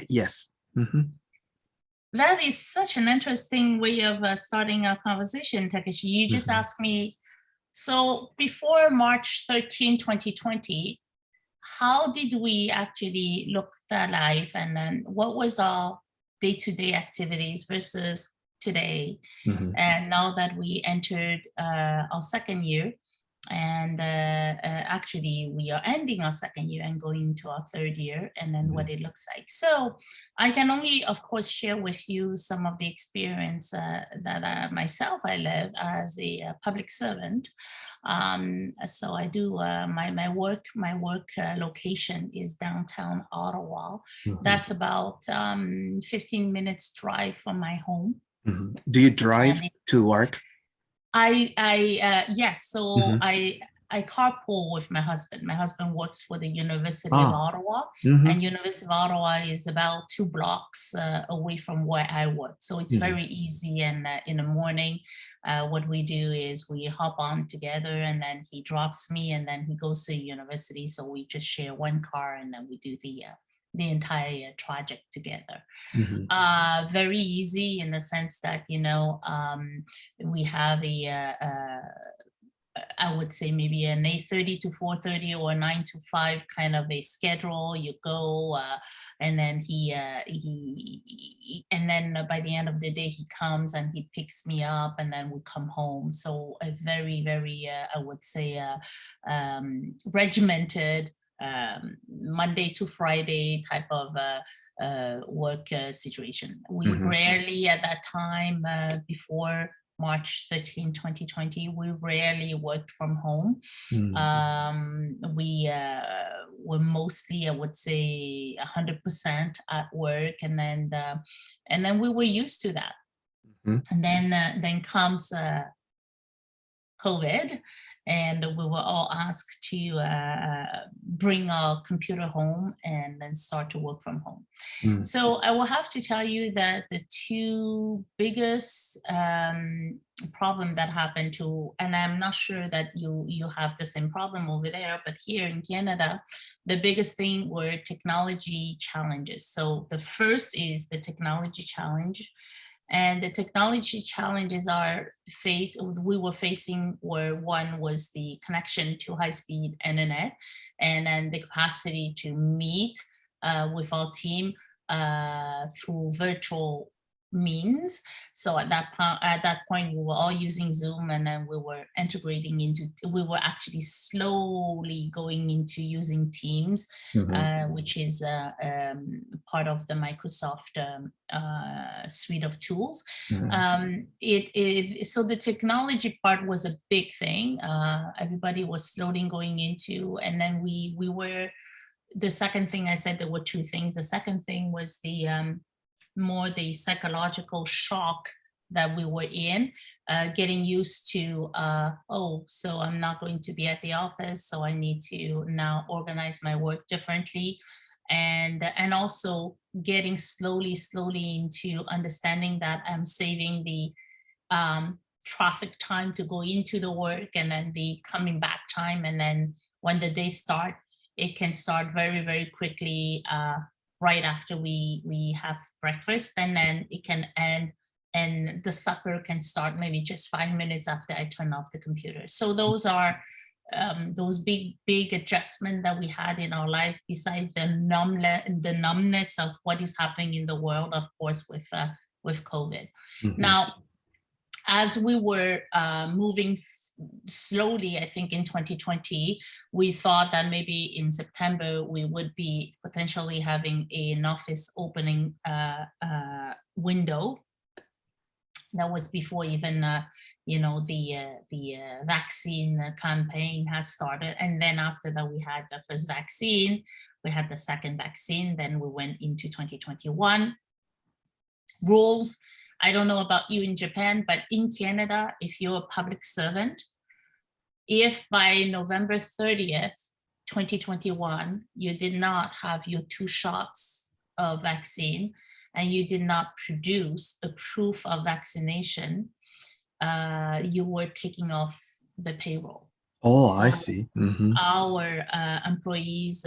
Yes. Mm-hmm. That is such an interesting way of starting a conversation, Takeshi. You just asked me, so before March 13, 2020, how did we actually look at life, and then what was our day-to-day activities versus today? And now that we entered our second year, and actually we are ending our second year and going into our third year, and then what it looks like. So I can only, of course, share with you some of the experience that myself I live as a public servant. So I do my work location is downtown Ottawa. That's about 15 minutes drive from my home. Do you drive to work? Yes. So I carpool with my husband. My husband works for the University of Ottawa, and University of Ottawa is about 2 blocks away from where I work. So it's very easy. And in the morning, what we do is we hop on together, and then he drops me, and then he goes to the university. So we just share one car, and then we do the entire project together. Very easy in the sense that, we have I would say maybe an 8:30 to 4:30 or 9 to 5 kind of a schedule. You go, and then and then by the end of the day, he comes and he picks me up, and then we come home. So a very, very, I would say, regimented Monday to Friday type of work situation. We rarely at that time, before March 13, 2020, we rarely worked from home. We were mostly, I would say, 100% at work, and then we were used to that. And then comes COVID, and we were all asked to bring our computer home and then start to work from home. So I will have to tell you that the 2 biggest problem that happened and I'm not sure that you have the same problem over there, but here in Canada, the biggest thing were technology challenges. So the first is the technology challenge. And the technology challenges we were facing were, one was the connection to high-speed internet, and then the capacity to meet with our team through virtual means. So at that point, we were all using Zoom, and then we were actually slowly going into using Teams, which is part of the Microsoft suite of tools. So the technology part was a big thing. Everybody was slowly going into, and then we were, the second thing I said, there were 2 things. The second thing was more the psychological shock that we were in, getting used to, so I'm not going to be at the office, so I need to now organize my work differently. And also getting slowly into understanding that I'm saving the traffic time to go into the work, and then the coming back time. And then when the day starts, it can start very, very quickly, right after we have breakfast, and then it can end, and the supper can start maybe just 5 minutes after I turn off the computer. So those are those big adjustments that we had in our life, besides the numbness of what is happening in the world, of course, with COVID. Now, as we were moving slowly, I think in 2020, we thought that maybe in September we would be potentially having an office opening window. That was before even the vaccine campaign has started. And then after that, we had the first vaccine, we had the second vaccine, then we went into 2021. Rules, I don't know about you in Japan, but in Canada, if you're a public servant, if by November 30th, 2021, you did not have your 2 shots of vaccine, and you did not produce a proof of vaccination, you were taking off the payroll. Oh, so I see. Our employees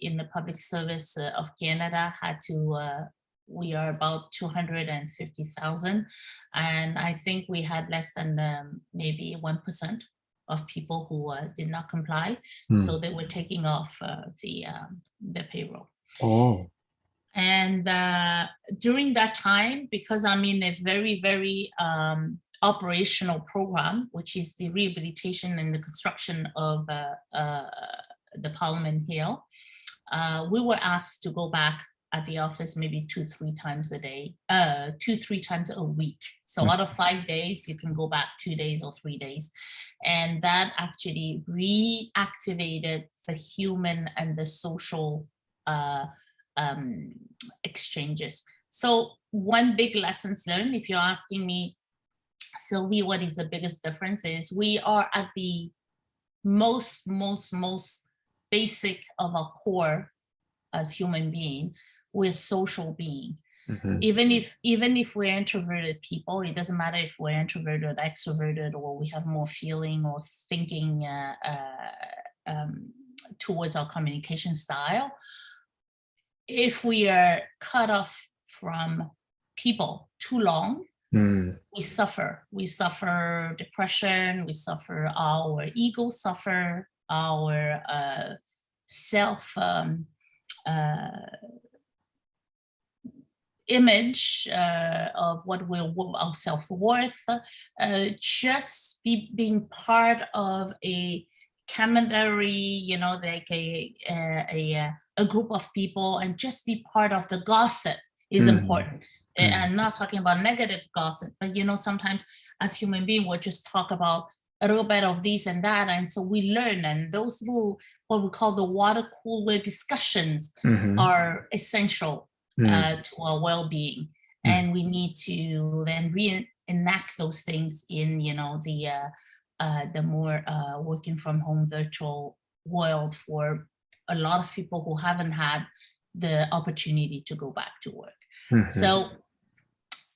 in the public service of Canada had to, we are about 250,000. And I think we had less than maybe 1% of people who did not comply. So they were taking off the payroll. Oh. And during that time, because I'm in a very, very operational program, which is the rehabilitation and the construction of the Parliament Hill, we were asked to go back at the office maybe 2-3 times a day, 2-3 times a week. So out of 5 days, you can go back 2 days or 3 days. And that actually reactivated the human and the social exchanges. So one big lessons learned, if you're asking me, Sylvie, what is the biggest difference, is we are at the most basic of our core as human being. We're social being. Even if we're introverted people, it doesn't matter if we're introverted, extroverted, or we have more feeling or thinking towards our communication style. If we are cut off from people too long, we suffer. We suffer depression, we suffer, our ego suffer, our self image of what we're, our self-worth, just being part of a camaraderie, you know, like a group of people, and just be part of the gossip is important. I'm not talking about negative gossip, but you know, sometimes as human beings, we'll just talk about a little bit of this and that, and so we learn, and those little, what we call the water cooler discussions are essential to our well-being. And we need to then reenact those things in, you know, the more working from home virtual world for a lot of people who haven't had the opportunity to go back to work. So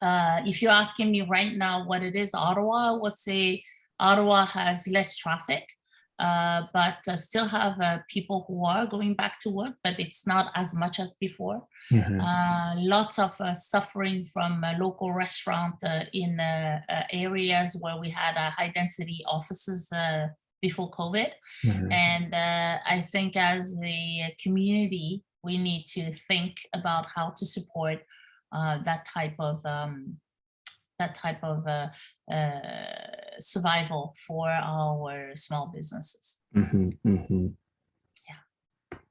if you're asking me right now what it is, Ottawa, I would say Ottawa has less traffic, but still have people who are going back to work, but it's not as much as before. Lots of suffering from local restaurant in areas where we had high density offices before COVID. And I think as a community, we need to think about how to support that type of survival for our small businesses.